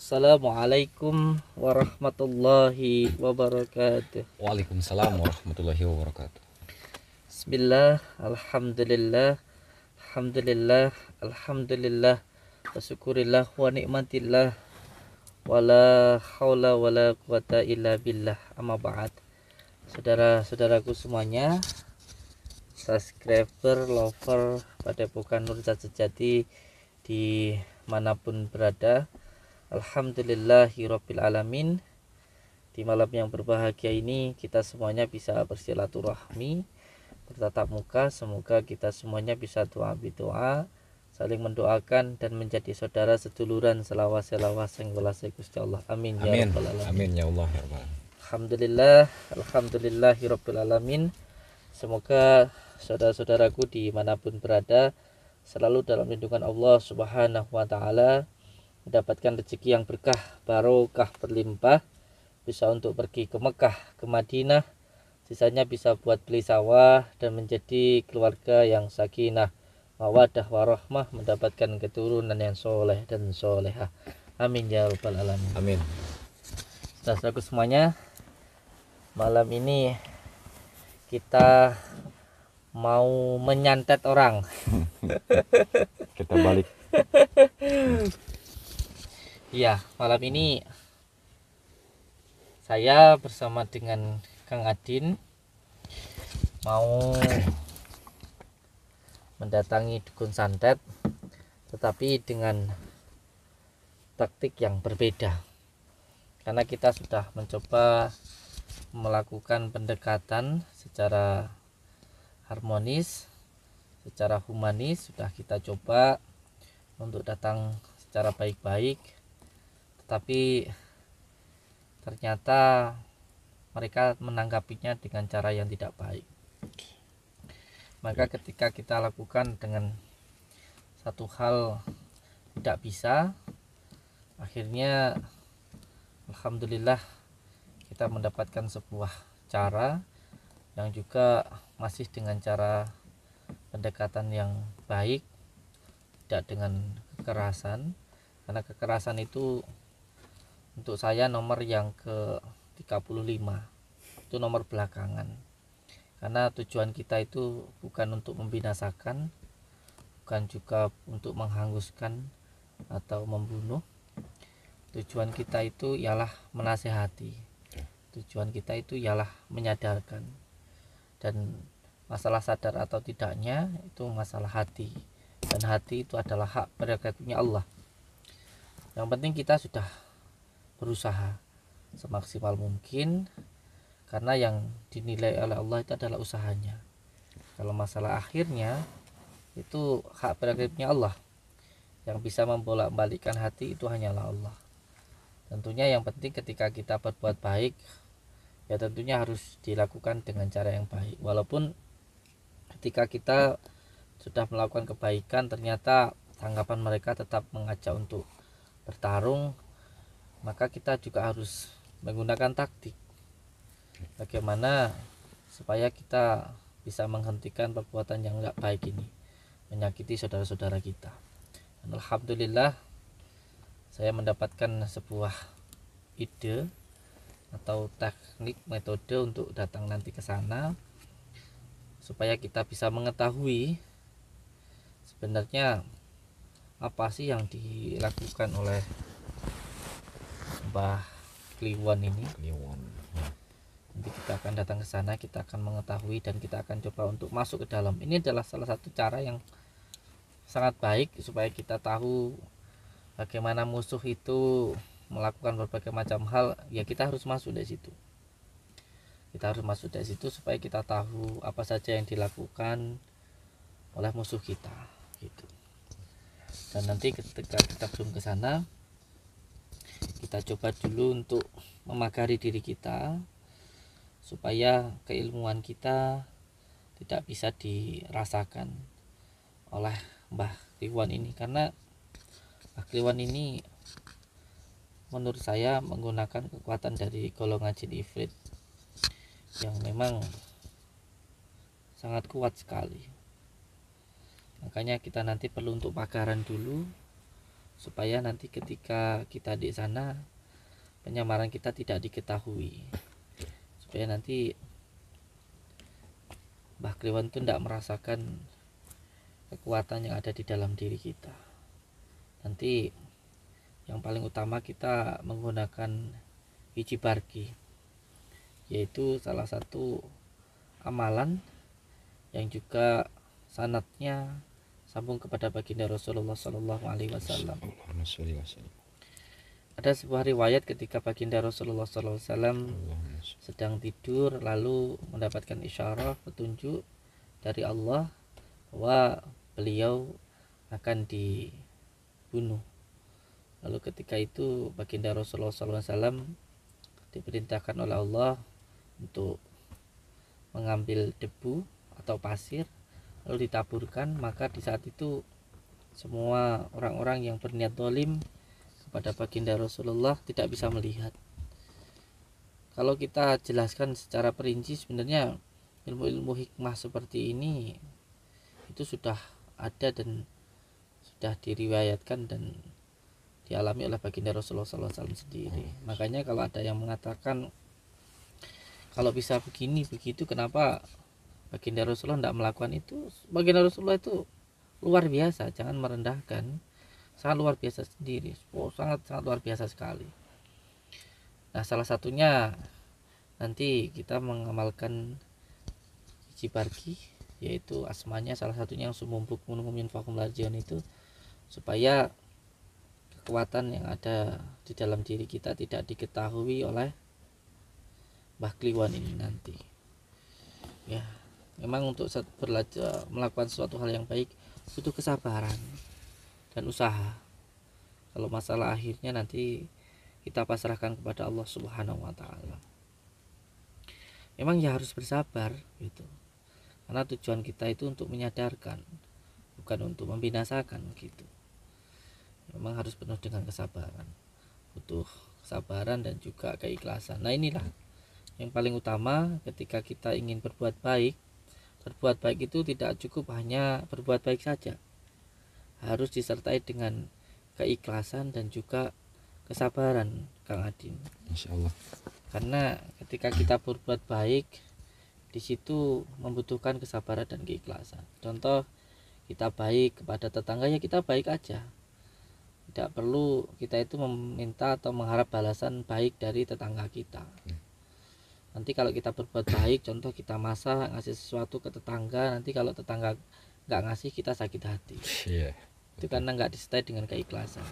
Assalamualaikum warahmatullahi wabarakatuh. Waalaikumsalam warahmatullahi wabarakatuh. Bismillah, alhamdulillah, alhamdulillah, alhamdulillah, wa syukurillah wa nikmatillah, wala haula wala quwata illa billah, amma ba'd. Saudara-saudaraku semuanya, subscriber, lover Padepokan Nur Sejati di manapun berada, alhamdulillahirabbil alamin. Di malam yang berbahagia ini kita semuanya bisa bersilaturahmi, bertatap muka. Semoga kita semuanya bisa doa bidoa, saling mendoakan dan menjadi saudara seduluran selawas sing welase Gusti Allah. Amin ya Amin. rabbal alamin. Amin ya Allah ya Rabbal. Alhamdulillah, alhamdulillahirabbil alamin. Semoga saudara-saudaraku dimanapun berada selalu dalam lindungan Allah Subhanahu wa taala, mendapatkan rezeki yang berkah, barokah, berlimpah, bisa untuk pergi ke Mekah, ke Madinah, sisanya bisa buat beli sawah dan menjadi keluarga yang sakinah, mawadah, warahmah, mendapatkan keturunan yang soleh dan solehah. Amin ya rabbal alamin. Amin. Saudaraku semuanya, malam ini kita mau menyantet orang. Kita balik. Iya, malam ini saya bersama dengan Kang Adin mau mendatangi dukun santet, tetapi dengan taktik yang berbeda. Karena kita sudah mencoba melakukan pendekatan secara harmonis, secara humanis, sudah kita coba untuk datang secara baik-baik, tetapi ternyata mereka menanggapinya dengan cara yang tidak baik. Maka ketika kita lakukan dengan satu hal tidak bisa, akhirnya alhamdulillah kita mendapatkan sebuah cara yang juga masih dengan cara pendekatan yang baik, tidak dengan kekerasan. Karena kekerasan itu untuk saya nomor yang ke 35, itu nomor belakangan. Karena tujuan kita itu bukan untuk membinasakan, bukan juga untuk menghanguskan atau membunuh. Tujuan kita itu ialah menasehati, tujuan kita itu ialah menyadarkan. Dan masalah sadar atau tidaknya itu masalah hati, dan hati itu adalah hak prerogatifnya Allah. Yang penting kita sudah berusaha semaksimal mungkin, karena yang dinilai oleh Allah itu adalah usahanya. Kalau masalah akhirnya itu hak prerogatifnya Allah. Yang bisa membolak-balikkan hati itu hanyalah Allah. Tentunya yang penting ketika kita berbuat baik, ya tentunya harus dilakukan dengan cara yang baik. Walaupun ketika kita sudah melakukan kebaikan ternyata tanggapan mereka tetap mengajak untuk bertarung, maka kita juga harus menggunakan taktik bagaimana supaya kita bisa menghentikan perbuatan yang tidak baik ini, menyakiti saudara-saudara kita. Dan alhamdulillah saya mendapatkan sebuah ide atau teknik metode untuk datang nanti ke sana, supaya kita bisa mengetahui sebenarnya apa sih yang dilakukan oleh Mbah Kliwon ini. Nanti kita akan datang ke sana, kita akan mengetahui dan kita akan coba untuk masuk ke dalam. Ini adalah salah satu cara yang sangat baik supaya kita tahu bagaimana musuh itu melakukan berbagai macam hal. Ya kita harus masuk dari situ. Kita harus masuk dari situ supaya kita tahu apa saja yang dilakukan oleh musuh kita gitu. Dan nanti ketika kita belum ke sana, kita coba dulu untuk memagari diri kita supaya keilmuan kita tidak bisa dirasakan oleh Mbah Kliwon ini. Karena Mbah Kliwon ini menurut saya menggunakan kekuatan dari golongan jin ifrit yang memang sangat kuat sekali. Makanya kita nanti perlu untuk pagaran dulu supaya nanti ketika kita di sana penyamaran kita tidak diketahui, supaya nanti Mbah Kliwon itu tidak merasakan kekuatan yang ada di dalam diri kita. Nanti yang paling utama kita menggunakan biji barki, yaitu salah satu amalan yang juga sanadnya sambung kepada baginda Rasulullah Shallallahu Alaihi Wasallam. Ada sebuah riwayat ketika baginda Rasulullah Shallallahu Alaihi Wasallam sedang tidur, lalu mendapatkan isyarat petunjuk dari Allah bahwa beliau akan dibunuh. Lalu ketika itu baginda Rasulullah SAW diperintahkan oleh Allah untuk mengambil debu atau pasir lalu ditaburkan, maka di saat itu semua orang-orang yang berniat zalim kepada baginda Rasulullah tidak bisa melihat. Kalau kita jelaskan secara perinci, sebenarnya ilmu-ilmu hikmah seperti ini itu sudah ada dan sudah diriwayatkan dan dialami oleh baginda Rasulullah SAW sendiri. Makanya kalau ada yang mengatakan kalau bisa begini begitu, kenapa baginda Rasulullah tidak melakukan itu? Baginda Rasulullah itu luar biasa, jangan merendahkan, sangat luar biasa sendiri. Sangat luar biasa sekali. Nah, salah satunya nanti kita mengamalkan biji barki, yaitu asmanya salah satunya yang sumumbuk min fakum larjion itu, supaya kekuatan yang ada di dalam diri kita tidak diketahui oleh Mbah Kliwon ini nanti. Ya, memang untuk belajar melakukan suatu hal yang baik butuh kesabaran dan usaha. Kalau masalah akhirnya nanti kita pasrahkan kepada Allah Subhanahu wa taala. Memang ya harus bersabar gitu. Karena tujuan kita itu untuk menyadarkan, bukan untuk membinasakan gitu. Memang harus penuh dengan kesabaran, butuh kesabaran dan juga keikhlasan. Nah, inilah yang paling utama ketika kita ingin berbuat baik. Berbuat baik itu tidak cukup hanya berbuat baik saja, harus disertai dengan keikhlasan dan juga kesabaran, Kang Adin. Insya Allah. Karena ketika kita berbuat baik, di situ membutuhkan kesabaran dan keikhlasan. Contoh, kita baik kepada tetangga, ya kita baik aja. Tidak perlu kita itu meminta atau mengharap balasan baik dari tetangga kita. Nanti kalau kita berbuat baik, contoh kita masak, ngasih sesuatu ke tetangga, nanti kalau tetangga nggak ngasih, kita sakit hati. Itu karena nggak disertai dengan keikhlasan.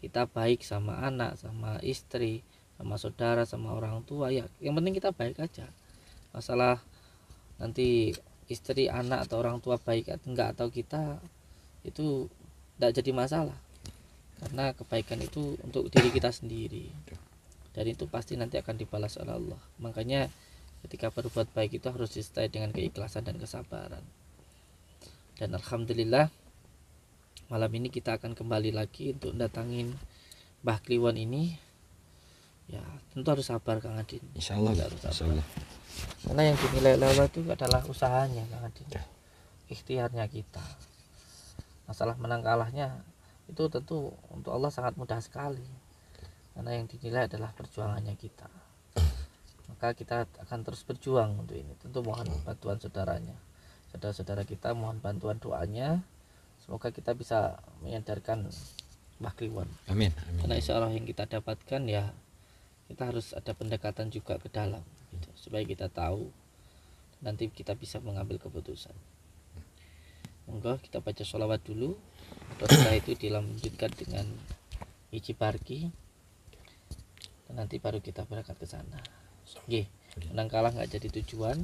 Kita baik sama anak, sama istri, sama saudara, sama orang tua, ya yang penting kita baik aja. Masalah nanti istri, anak atau orang tua baik atau enggak atau kita, itu tidak jadi masalah. Karena kebaikan itu untuk diri kita sendiri, dan itu pasti nanti akan dibalas oleh Allah. Makanya ketika berbuat baik itu harus disertai dengan keikhlasan dan kesabaran. Dan alhamdulillah malam ini kita akan kembali lagi untuk datangin Mbah Kliwon ini. Ya tentu harus sabar, Kang Adin. Insya Allah. Karena yang dinilai oleh Allah itu adalah usahanya, Kang Adin, ikhtiarnya kita. Masalah menang kalahnya itu tentu untuk Allah sangat mudah sekali, karena yang dinilai adalah perjuangannya kita. Maka kita akan terus berjuang untuk ini. Tentu mohon bantuan saudaranya, saudara-saudara kita, mohon bantuan doanya. Semoga kita bisa menyadarkan Mbah Kliwon. Amin. Karena insya Allah yang kita dapatkan, ya kita harus ada pendekatan juga ke dalam gitu, supaya kita tahu nanti kita bisa mengambil keputusan. Monggo kita baca sholawat dulu. Terus setelah itu dilanjutkan dengan biji barki, dan nanti baru kita berangkat ke sana. Menang kalah nggak jadi tujuan.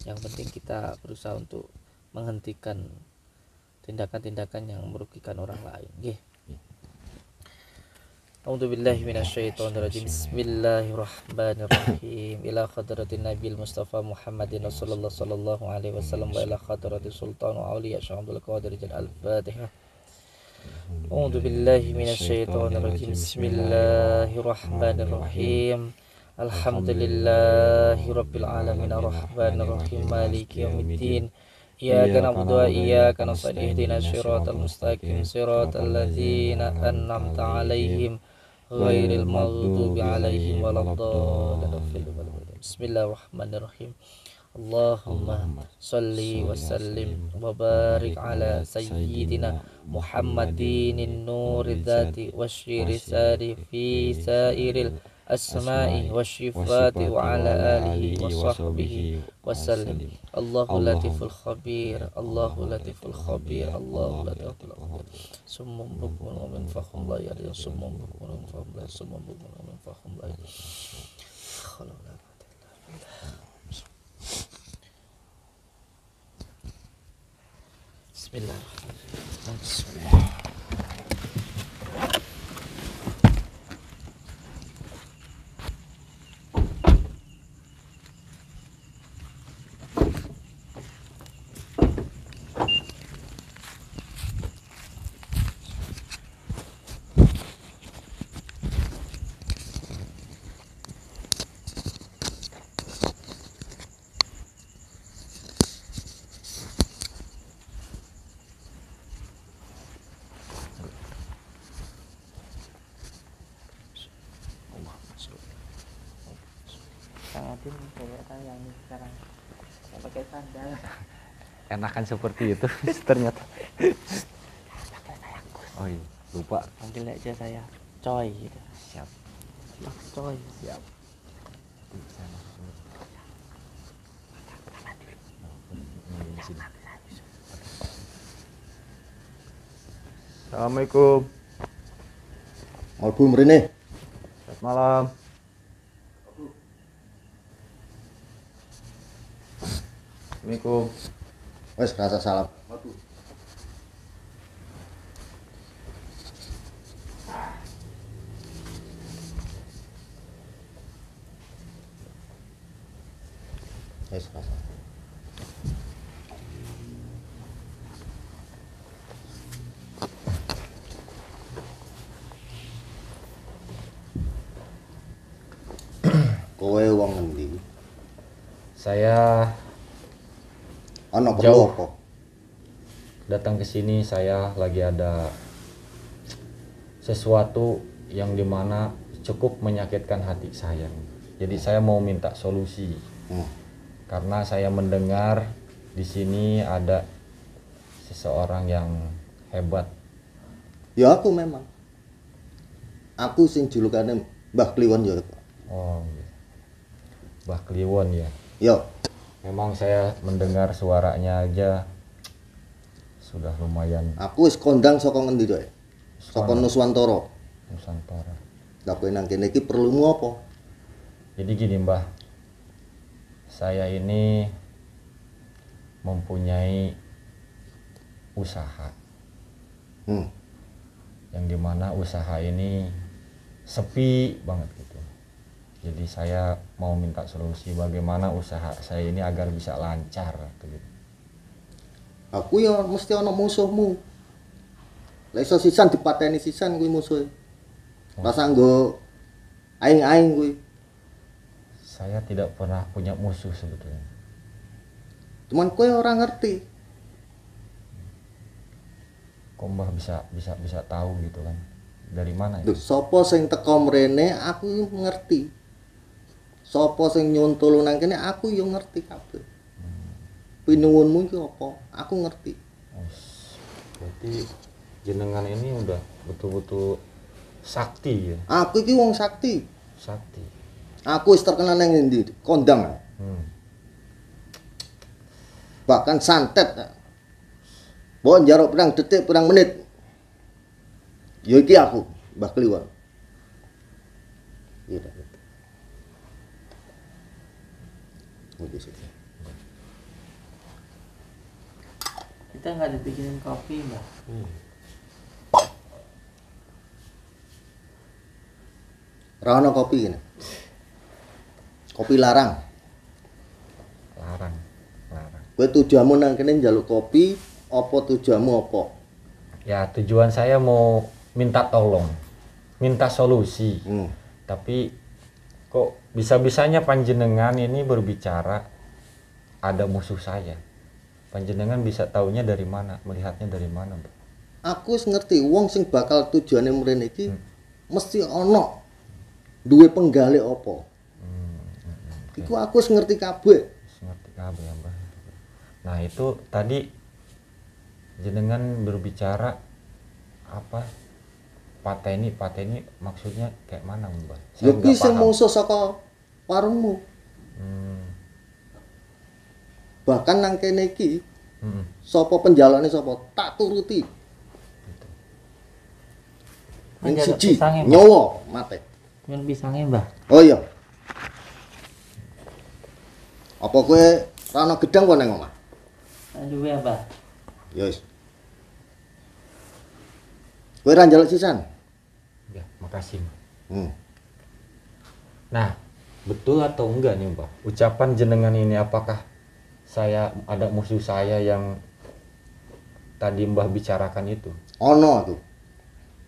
Yang penting kita berusaha untuk menghentikan tindakan-tindakan yang merugikan orang lain. A'udzubillahi minasyaitonirrajim. Bismillahirrahmanirrahim. Ila hadratin Nabil Mustafa Muhammadin Rasulullah sallallahu alaihi wasallam wa ila hadratin Sultan wa Auliya Syaikhul Qadir Al-Fatihah. A'udzubillahi minasyaitonirrajim. Bismillahirrahmanirrahim. Alhamdulillahi rabbil alamin arrahmanirrahim maliki yaumiddin. iyyaka na'budu wa iyyaka nasta'in ihdinas siratal mustaqim siratal ladzina an'amta 'alaihim ghairil maghdubi 'alaihim waladdallin. Bismillahirrahmanirrahim. Allahumma salli wa sallim wa barik ala sayyidina Muhammadin nuril dzati wasyiri sari fi sairil asma'i wasyifati wa ala alihi wa sahbihi wasallim. Allahu latiful khabir, Allahu latiful khabir, Allahu latiful khabir. Summum bukmun wa min fahum la yadil, summum bukmun wa min fahum la, summum bukmun wa min fahum la yadil. Bismillahirrahmanirrahim. Sangatin kayak yang sekarang saya pakai sandal. Enakan seperti itu ternyata. Oh iya, lupa. Panggil aja saya coy gitu. Siap. Mas coy. Siap. Assalamualaikum. Album Rene. Selamat malam. Assalamualaikum. Wes rasa salam. Wes rasa. Kowe wong endi? Saya Ana perlu Jauh. apa? datang ke sini, saya lagi ada sesuatu yang dimana cukup menyakitkan hati saya. Jadi saya mau minta solusi karena saya mendengar di sini ada seseorang yang hebat. Ya aku memang. Aku sing julukane Mbah Kliwon ya. Oh, iya. Mbah Kliwon ya. Ya, Memang saya mendengar suaranya aja sudah lumayan aku wis kondang saka ngendi to? Saka Nuswantara. Nusantara. Lah kowe nang kene iki perlu apa? Jadi gini Mbah, saya ini mempunyai usaha Hmm. yang dimana usaha ini sepi banget gitu. Jadi saya mau minta solusi bagaimana usaha saya ini agar bisa lancar gitu. Aku ya mesti ana musuhmu. Lah iso sisan dipateni sisan kuwi musuhe. Rasa nggo aing-aing kuwi. Saya tidak pernah punya musuh sebetulnya. Cuman kowe ora ngerti. Kok Mbah bisa tahu gitu kan? Dari mana ya? Lho, sapa sing teko mrene aku yo ngerti. Sapa sing nyuntul nang kene aku yo ngerti kabeh. Pinuwunmu iki apa? Aku ngerti. Berarti jenengan ini udah betul-betul sakti ya? Aku iki wong sakti. Sakti. Aku wis terkenal nang endi? Kondang. Bahkan santet. Mbok njaruk pirang detik, pirang menit. Ya iki aku, Mbah Kliwon. Iya. Udah sih. Kita nggak dibikinin kopi mbak. Ra ono kopi kene. Kopi larang. Larang. Kowe tujuanmu nang kene njaluk kopi, apa tujuanmu apa? Ya tujuan saya mau minta tolong, minta solusi. Tapi kok bisa-bisanya panjenengan ini berbicara ada musuh saya. Panjenengan bisa taunya dari mana, melihatnya dari mana, Mbah? Aku wis ngerti wong sing bakal tujuane mrene iki mesti ana duwe penggalih apa. Iku aku wis ngerti kabeh. Ngerti kabeh ya, Mbah. Nah, itu tadi jenengan berbicara apa? Pateni maksudnya kayak mana, Mbah? Ya kuwi sing mungsuh saka warungmu. Bahkan nang kene iki sapa penjalane sapa tak turuti. Yang Njaluk siji pisange, Mbah. nyawa mate. Nyun pisange, Mbah. Oh iya. Apa kowe ra ana gedang kok nang omah? Duwe, Mbah. Ya wis. Kowe ra njaluk sisan? Ya, makasih, Mbah. Hmm. Nah, betul atau enggak nih, Mbah? Ucapan jenengan ini apakah saya ada musuh saya yang tadi Mbah bicarakan itu? Ono tuh.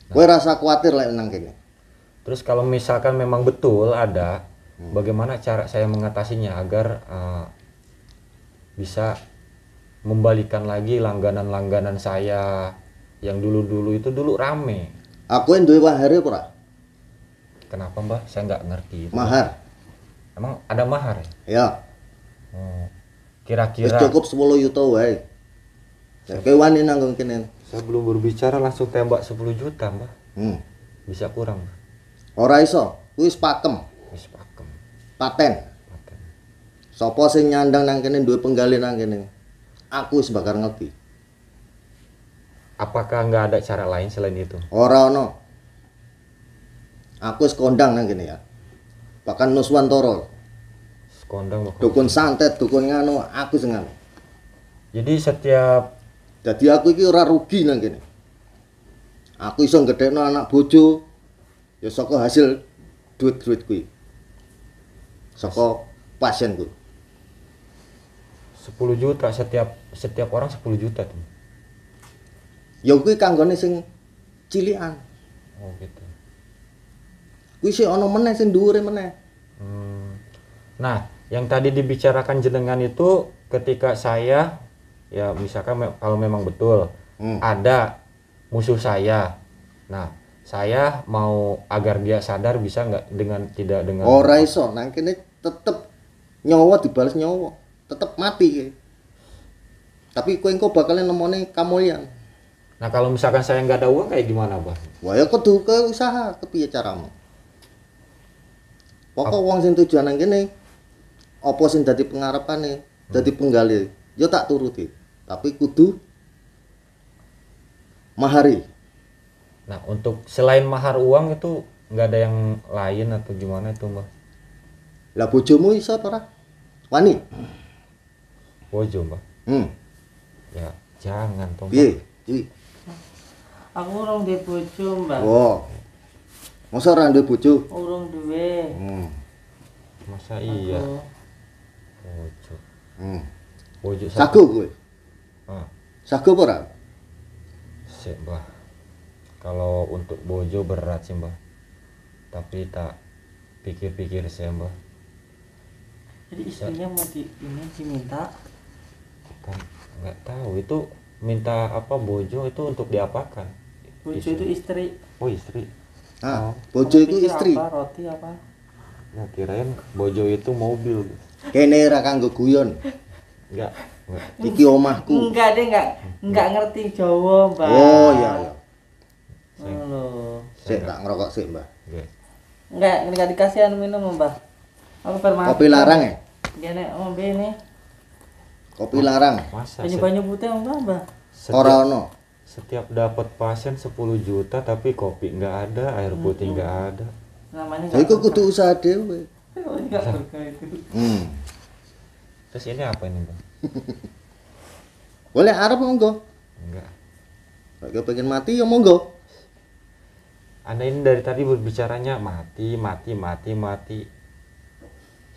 Kowe rasa kuatir lek nang kene. Terus kalau misalkan memang betul ada, bagaimana cara saya mengatasinya agar bisa membalikan lagi langganan-langganan saya yang dulu-dulu itu dulu rame. Aku duwe mahare ora? Kenapa, Mbah? Saya nggak ngerti itu. Mahar. Emang ada mahar ya? Ya. Oh. Wis Kira-kira cukup 10 juta wae. Nek kowe wani nang kene. saya belum berbicara langsung tembak 10 juta, Mbah. Bisa kurang, Mbah. Ora iso. Kuwi wis pakem, Wis pakem. paten. Paten. Sapa sing nyandang nang kene duwe penggalih nang kene. Aku wis bakar ngerti. Apakah nggak ada cara lain selain itu? Ora ono. Aku wis kondang nang kene ya. Bahkan Nuswantara, Sekondang, Mbah. dukun santet, dukun nganu, aku sing nganu. Jadi setiap Dadi aku iki ora rugi nang kene. Aku iso gedhekno anak bojo ya saka hasil duit-duit kuwi. Saka pasien kuwi. 10 juta setiap orang 10 juta tuh. Ya kuwi kanggone sing cilikan. Oh gitu. Kuwi sik ana meneh sing dhuwure meneh. Nah, yang tadi dibicarakan jenengan itu ketika saya ya misalkan kalau memang betul ada musuh saya. Nah, saya mau agar dia sadar bisa nggak tidak dengan Ora iso nang kene tetep nyawa dibales nyawa, tetep mati kowe. Tapi kowe engko bakal nemoni kamulyan. Nah, kalau misalkan saya nggak ada uang kayak gimana, Bang? Wah ya kudu ke usaha, kepiye caramu? Pokok wong sing tujuan nang kene apa sing dadi pengarepane, dadi penggalih, ya tak turuti. Tapi kudu mahari. Nah, untuk selain mahar uang itu nggak ada yang lain atau gimana itu, Mbak? Lah bojomu iso apa ora? Wani? Bojo, Mbak. Ya, jangan toh, Mbak. Piye? Iki. Aku urung duwe bojo, Mbak. Wah. Masa ora duwe bojo? Urung duwe. Masa iya? Aku. Bojo. Bojo Sago kowe. Sago apa ora? Sik, Mbah. Kalau untuk bojo berat sih, Mbah. Tapi tak pikir-pikir saya, Mbah. Jadi istrinya mau diminta. Kan nggak tahu itu minta apa bojo itu untuk diapakan? Bojo itu istri. Oh, istri. Bojo Kamu itu pikir istri. Apa, roti apa? Ya kirain bojo itu mobil. Kene ra kanggo guyon. Enggak. Iki omahku. Enggak deh, enggak ngerti Jawa, Mbak. Oh iya iya. Halo. Sik tak ngerokok sik, Mbah. Nggih. Enggak dikasih minum, Mbak. Aku permati. Kopi larang ya? Gini, ngombe ini. Kopi larang. Masa Banyu-banyu putih, Mbak. Ora ono. Setiap dapat pasien 10 juta tapi kopi nggak ada, air putih nggak ada. Namanya Lah iku kudu usaha dhewe. enggak berkah itu. Terus ini apa ini, Bang? Boleh arep monggo. Enggak. Nek pengen mati ya monggo. Anda ini dari tadi berbicaranya mati.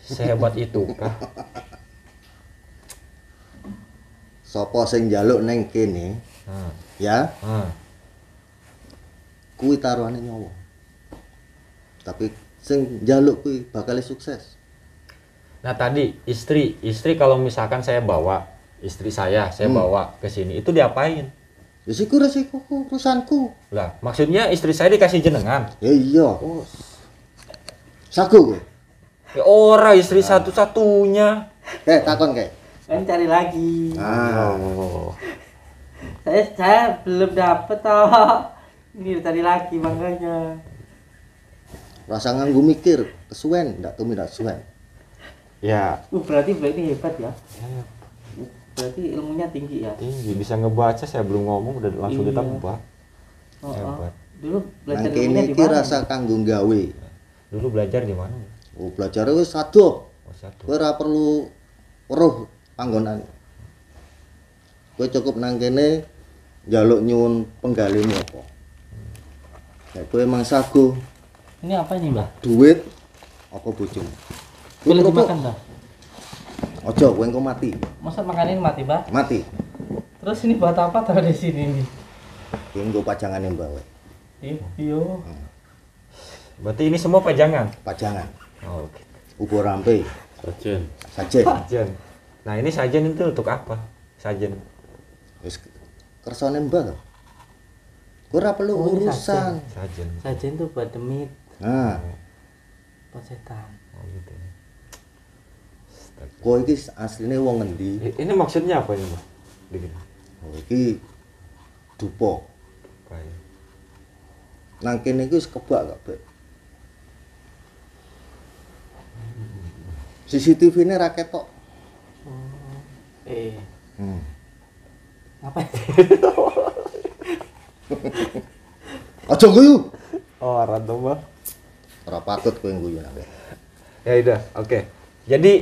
Sehebat itu kah? Sapa sing njaluk neng kene, ya, kuwi taruhane nyawa. Tapi sing njaluk kuwi bakal sukses. Nah tadi istri kalau misalkan saya bawa istri saya bawa ke sini, itu diapain? Ya siku resikoku, urusanku. Lah, maksudnya istri saya dikasih jenengan. Ya iya. Sagu kowe. Ya ora istri satu-satunya. Takon kayak. Kan cari lagi. Oh. Saya belum dapet toh. Ini cari lagi makanya. Rasa nganggo mikir, kesuwen, ndak kesuwen. Ya, Berarti ini hebat ya. Berarti ilmunya tinggi ya. tinggi, bisa ngebaca, saya belum ngomong udah langsung Iya. ditebak. Oh, Hebat. Dulu belajar Nang ilmunya kene di iki mana? rasa kanggo gawe. Dulu belajar di mana? Belajar wis sado. Oh, satu. Kowe ora perlu weruh panggonan. Kowe cukup nang kene njaluk nyuwun penggalimu apa. Nek kowe emang sago Ini apa ini, Mbah? duit apa bojomu. Boleh dimakan, Mbah? Ojo kowe engko mati. Masa makan ini mati, Mbah? Mati. Terus ini buat apa taruh di sini nih? Kowe engko pajangane mbawe. Iya. Berarti ini semua pajangan. Pajangan. Oh, oke. Ubur rampe. Sajen. Sajen. Sajen. Nah, ini sajen itu untuk apa? Sajen. Wis kersane mbah to. Kowe ora perlu Oh, ini urusan. Sajen. Sajen tuh buat demit, Nah, buat setan. Oh, gitu. kowe iki asline wong ngendi? Ini maksudnya apa ini, Mbak? Begini. Oh, iki dupa. Apa ya? Nang kene iki wis kebak kabeh. CCTV-ne ra ketok. Apa? Aja guyu. Oh, random, Mbak. Ora patut kowe guyu nang kene. Ya udah, oke. Jadi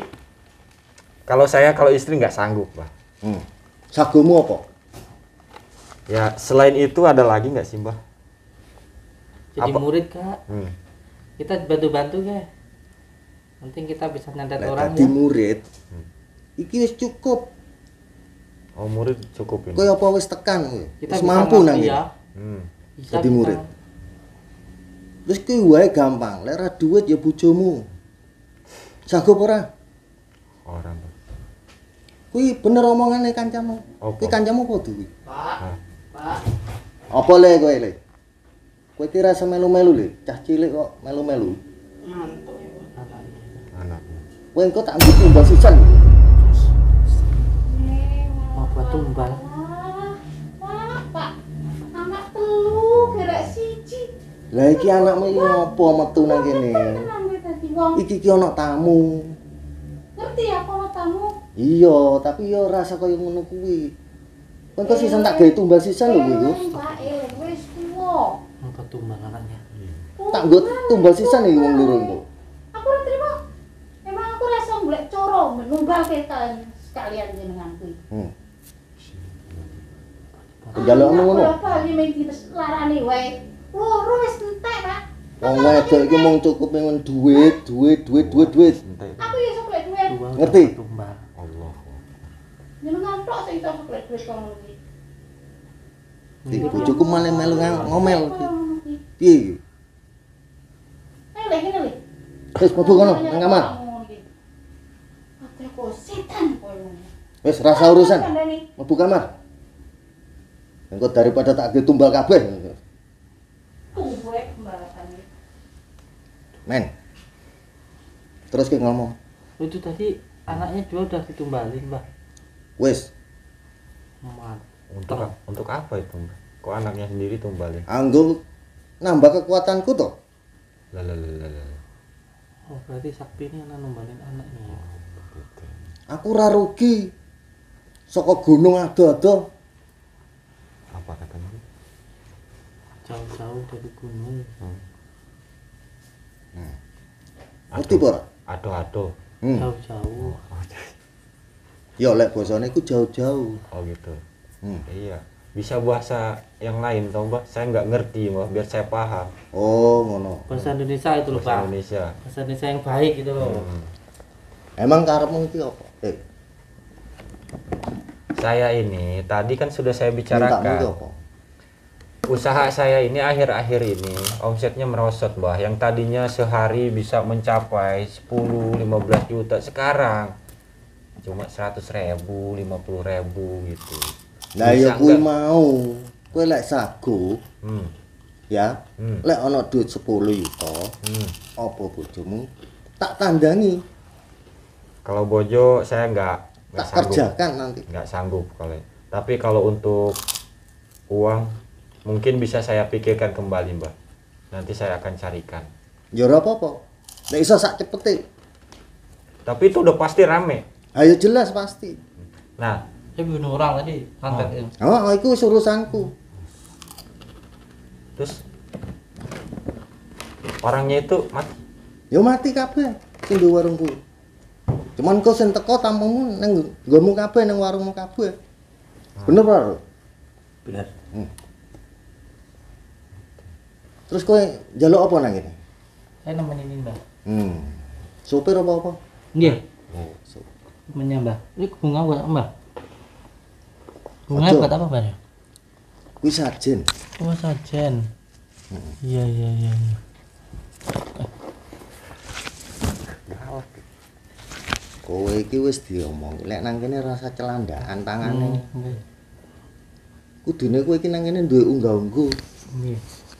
kalau istri nggak sanggup, Mbak. Sagomu apa? Ya, selain itu ada lagi nggak sih, Mbak? Jadi Apa? murid, Kak. Kita bantu-bantu, Kak. Penting kita bisa nyantet Nek orang dadi ya. murid, iki wis cukup. Oh, murid cukup ini. Kowe apa wis tekan kowe? Kita Wis bisa mampu nang ngerti kene. ya. Bisa Jadi kita- murid. Wis kuwi wae gampang. Lek ora duit ya bojomu. Sanggup ora? Orang, Mbak. Kuwi bener omongane kancamu. Apa? Kuwi kancamu apa duwi? Hah? Apa le kowe le? Kowe iki rasa melu-melu le, cah cilik kok melu-melu. Anaknya. Kowe engko tak ambil tumbal sisan. Mau buat tumbal. Pak, anak telu gerak siji. Lah iki anakmu iki ngopo metu nang kene? Tenang kowe dadi wong. Iki ki ana tamu. Ngerti apa ana tamu? Iya, tapi ya rasa kaya ngono kuwi. Kowe engko sisan tak gawe tumbal sisan lho kowe. Pak, wis tuwa. Mau buat tumbal anaknya. Tak nggo tumbal sisan iki wong loro engko. Aku ora terima. Emang aku rasa golek cara menunggal ketan sekalian jenengan kuwi. Penjalukmu ngono. Ora bali mung dilarani wae. Loro wis entek, Pak. Wong wedok iki mung cukup men duit. Entah itu. Aku ya iso golek duit. Tumbal Ngerti? buat tumbal. Allah. Jenengan tok sing iso golek duit kok ngono iki. Iki bojoku malah melu ngomel. Iki. Piye iki? Lek ngene lho. Wis mlebu kono nang kamar. Ate kok setan koyo. Wis rasa urusan. Kandhani. Mlebu kamar. Engko daripada tak ge tumbal kabeh. Tuwek mbarakane. Men. Terus ki ngomong. Itu tadi anaknya dua udah ditumbalin, Mbah. Wis, Untuk apa itu, Mbak? Kok anaknya sendiri tumbalin? anggo nambah kekuatanku toh. Lah. Oh, berarti Sakti ini anak numbalin anaknya ya. Aku ora rugi. Saka gunung ado-ado. Apa katanya? Jauh-jauh dari gunung. Ngerti apa ora? Ado-ado. Jauh-jauh. Ya lek basane iku jauh-jauh. Oh gitu. Hmm. Iya. Bisa bahasa yang lain toh, Mbak? Saya nggak ngerti, Mbak, biar saya paham. Oh, ngono. Bahasa Indonesia itu loh, Bahasa Pak. Indonesia. Bahasa Indonesia yang baik gitu loh. Emang karepmu iki apa? Saya ini tadi kan sudah saya Mintamu iki bicarakan. apa? Usaha saya ini akhir-akhir ini omsetnya merosot, Mbah. Yang tadinya sehari bisa mencapai 10-15 juta, sekarang cuma 100.000, 50.000 gitu. Lah Bisa ya kuwi nggak? mau. Kowe lek sagu Hmm. ya, Hmm. lek ana duit 10 juta, Hmm. apa bojomu tak tandangi, Kalau bojo saya nggak tak sanggup. kerjakan nanti. Nggak sanggup kalau. Tapi kalau untuk uang mungkin bisa saya pikirkan kembali, Mbak. Nanti saya akan carikan. Ya ora apa-apa. Nek iso sak cepete. Tapi itu udah pasti rame. Ayo jelas pasti. Nah, Saya bunuh orang tadi, santet itu. Oh, iku wis urusanku. terus orangnya itu mati. Ya mati kabeh sing di warungku. Cuman kau sing teko tampungmu nang nggonmu kabeh nang warungmu kabeh. Bener ora? Bener. Terus kowe njaluk apa nang kene? Saya nemenin ini Mbah. Sopir apa-apa? Nggih, Oh, temennya Mbah. Ini bunga buat apa, Mbah? Bunga Ojo. buat apa, Mbah? kuwi sajen. Oh, sajen. Iya, iya, iya. Iya. Kowe iki wis diomong, lek nang kene rasa celandakan tangane. Nggih. Kudune kowe iki nang kene duwe unggah-ungguh. Nggih.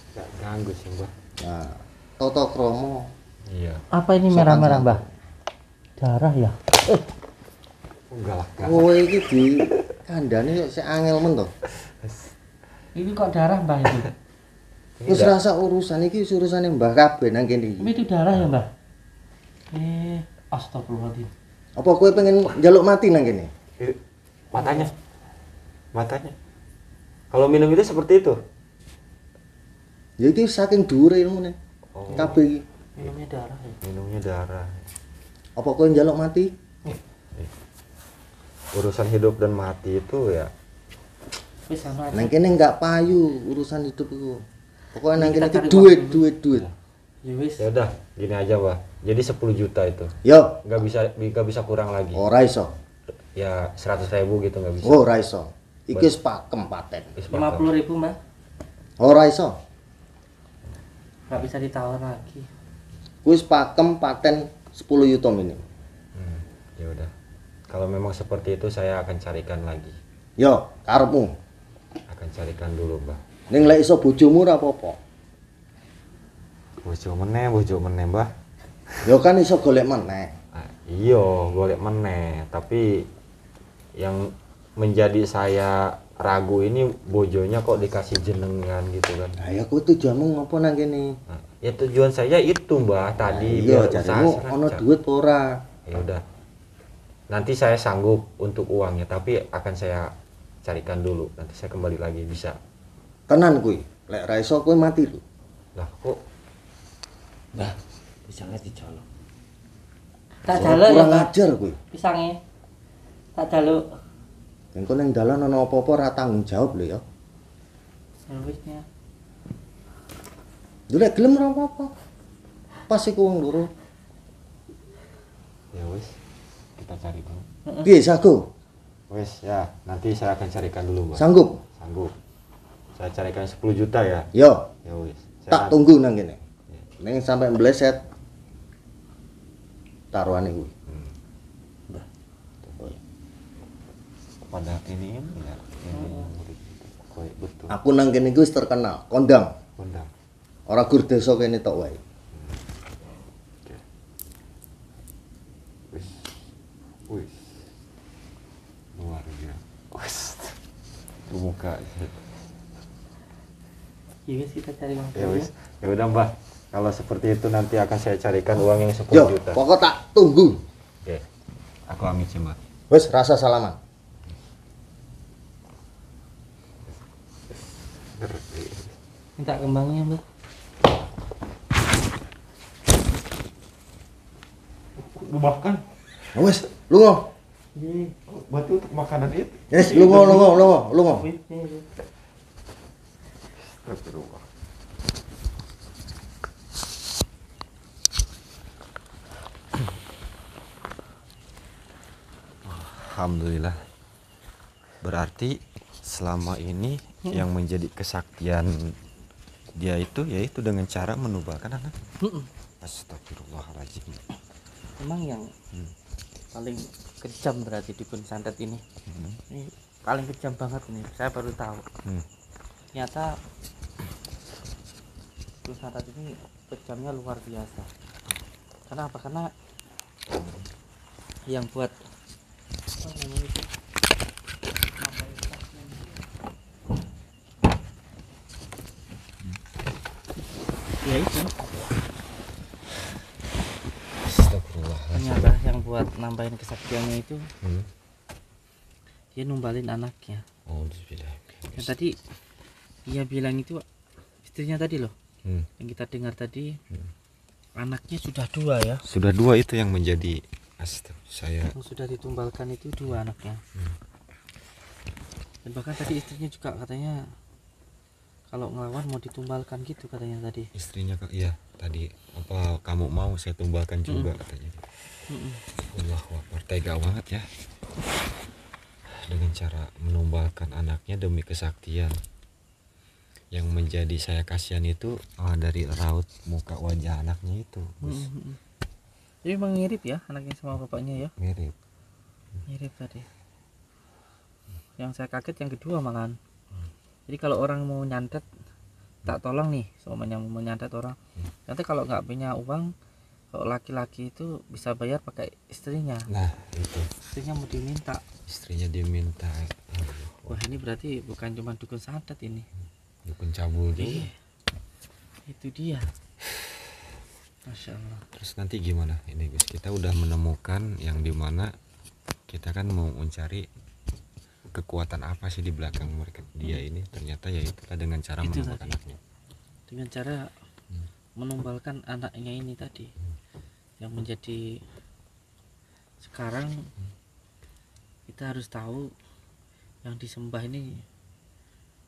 Nggak ganggu sih, Mbak. Nah, tata krama. Iya. Apa ini Sopan merah-merah, sama. Mbah? Darah ya? Enggak lah, enggak. Kowe iki di kandhane kok sik angel men to. Ini kok darah, Mbah itu? Wis rasa urusan iki wis urusane Mbah kabeh nang kene Tapi iki. itu darah ya, Mbah? Astagfirullahaladzim. Apa kowe pengen njaluk mati nang kene? Matanya. Matanya. Kalau minum itu seperti itu. Ya iki saking dhuwure ilmune. Oh. Kabeh iki. Minumnya darah ya? Minumnya darah. Apa kowe njaluk mati? Urusan hidup dan mati itu ya Wis sama aja. Nang kene enggak payu urusan hidup iku. Pokoke nang Kita kene iki cari duit, waktu. duit. Ya wis. ya udah gini aja, Mbak. Jadi 10 juta itu. Yo, Nggak bisa kurang lagi. ora iso. Ya 100.000 gitu nggak bisa. Ora iso. Iki wis pakem paten. Wis pakem. 50.000, Mbah. Ora iso. Nggak bisa ditawar lagi. Kuwi wis pakem paten 10 juta minim. Ya udah. Kalau memang seperti itu saya akan carikan lagi. Yo, karepmu. Akan carikan dulu, Mbak. Ning lek iso bojomu ora apa-apa. Bojo meneh, Mbak. Yo kan iso golek meneh. Nah, iya, golek meneh, tapi yang menjadi saya ragu ini bojonya kok dikasih jenengan gitu kan. Nah, ya kuwi tujuanmu ngopo nang kene? Nah, ya tujuan saya itu, Mbak, tadi Iya, biar usaha jadimu selancar. ono duit apa ora? Ya udah. Nanti saya sanggup untuk uangnya, tapi akan saya carikan dulu. Nanti saya kembali lagi bisa. Tenan kuwi. Lek ra iso kowe mati lho. Lah kok Mbah, pisangnya dicolok. Tak Wah, jaluk ya, kurang Mbah. ajar kuwi. Pisangnya. Tak jaluk. Engko ning dalan ana apa-apa ora tanggung jawab lho ya. Ya wis ya. Lho lek gelem ora apa-apa. Pas iku wong loro. ya wis, kita cari dulu. Piye sago? Wis ya, nanti saya akan carikan dulu, Mbak. Sanggup? Sanggup. Saya carikan 10 juta ya. Yo, Ya wis. tak tunggu nang kene. Ning sampai mbleset taruhane kuwi. Pada ini ya. Ini kowe betul. Aku nang kene iki wis terkenal, kondang. Kondang. Ora gur desa kene tok wae. Wis. Wis. Luar biasa. Wis. Muka. Ya wis kita cari uang Ya dulu wis. Ya udah, Mbak. Kalau seperti itu nanti akan saya carikan uang yang 10 Yo, juta. pokok tak tunggu. Oke. Aku amit sih, Mbak. Wis rasa salaman. Minta kembangnya, Mbah. Makan. Wis, lunga. Berarti untuk makanan itu. Wis, lunga. Wis, ya, ya. Alhamdulillah. Berarti selama ini yang menjadi kesaktian dia itu yaitu dengan cara menubalkan anak. Astagfirullahaladzim. Emang yang paling kejam berarti dukun santet ini. Ini paling kejam banget nih, saya baru tahu. Ternyata dukun santet ini kejamnya luar biasa. Kenapa? Karena yang buat apa namanya itu, ya itu Astagfirullah. ternyata yang buat nambahin kesaktiannya itu dia numbalin anaknya. Oh, bismillah. Yang tadi dia bilang itu istrinya tadi loh, Hmm. yang kita dengar tadi, anaknya sudah 2 ya, Sudah 2 itu yang menjadi saya. yang sudah ditumbalkan itu 2 anaknya. Dan bahkan tadi istrinya juga katanya kalau ngelawan mau ditumbalkan gitu katanya tadi. Istrinya iya tadi apa kamu mau saya tumbalkan juga katanya. Allahu Akbar, tega banget ya. Dengan cara menumbalkan anaknya demi kesaktian. Yang menjadi saya kasihan itu dari raut muka wajah anaknya itu, Gus. Jadi memang mirip ya anaknya sama bapaknya ya, Mirip. mirip tadi. Yang saya kaget yang kedua malahan. Jadi kalau orang mau nyantet, tak tolong nih, semuanya mau nyantet orang, nanti kalau nggak punya uang, kalau laki-laki itu bisa bayar pakai istrinya. Nah, itu Istrinya mau diminta. istrinya diminta Wah ini berarti bukan cuma dukun santet ini. dukun cabul juga. Itu dia. Masya Allah. Terus nanti gimana ini Gus? Kita udah menemukan yang dimana kita kan mau mencari kekuatan apa sih di belakang mereka dia ini, ternyata ya itulah dengan cara Itu menemukan tadi. anaknya. Dengan cara menumbalkan anaknya ini tadi, yang menjadi sekarang kita harus tahu yang disembah ini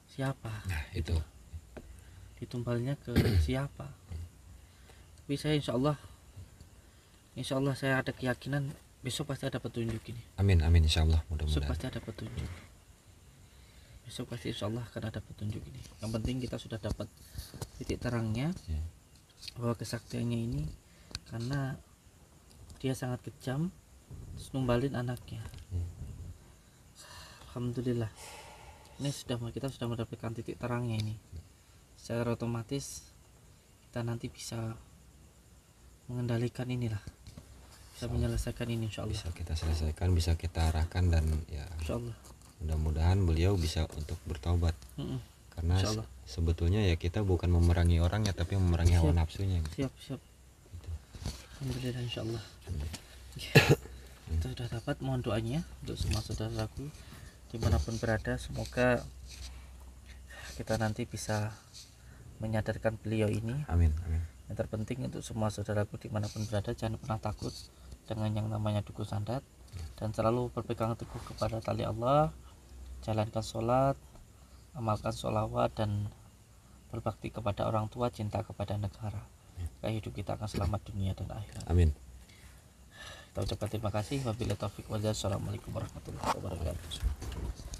siapa, Nah, itu. ditumbalnya ke siapa. Tapi saya insya Allah saya ada keyakinan besok pasti ada petunjuk ini. Amin amin insyaallah, Besok mudah-mudahan. pasti ada petunjuk. Besok pasti insya Allah akan ada petunjuk ini. Yang penting kita sudah dapat titik terangnya Ya. bahwa kesaktiannya ini karena dia sangat kejam, terus numbalin anaknya. Alhamdulillah. Ini kita sudah mendapatkan titik terangnya ini. Secara otomatis kita nanti bisa mengendalikan inilah, bisa menyelesaikan ini insya Allah. Bisa kita selesaikan, bisa kita arahkan, dan ya Insya Allah. mudah-mudahan beliau bisa untuk bertaubat. Karena Insya Allah. sebetulnya ya kita bukan memerangi orangnya tapi memerangi hawa Siap. nafsunya. Siap. Alhamdulillah insya Allah. Kita sudah dapat, mohon doanya untuk semua saudaraku dimanapun berada, semoga kita nanti bisa menyadarkan beliau ini. Amin amin. Yang terpenting untuk semua saudaraku dimanapun berada, jangan pernah takut dengan yang namanya dukun santet, dan selalu berpegang teguh kepada tali Allah, jalankan sholat, amalkan sholawat, dan berbakti kepada orang tua, cinta kepada negara. Maka hidup kita akan selamat dunia dan akhirat. Amin. Kita ucapkan terima kasih. Wabillahi taufiq wal hidayah. Assalamualaikum warahmatullahi wabarakatuh.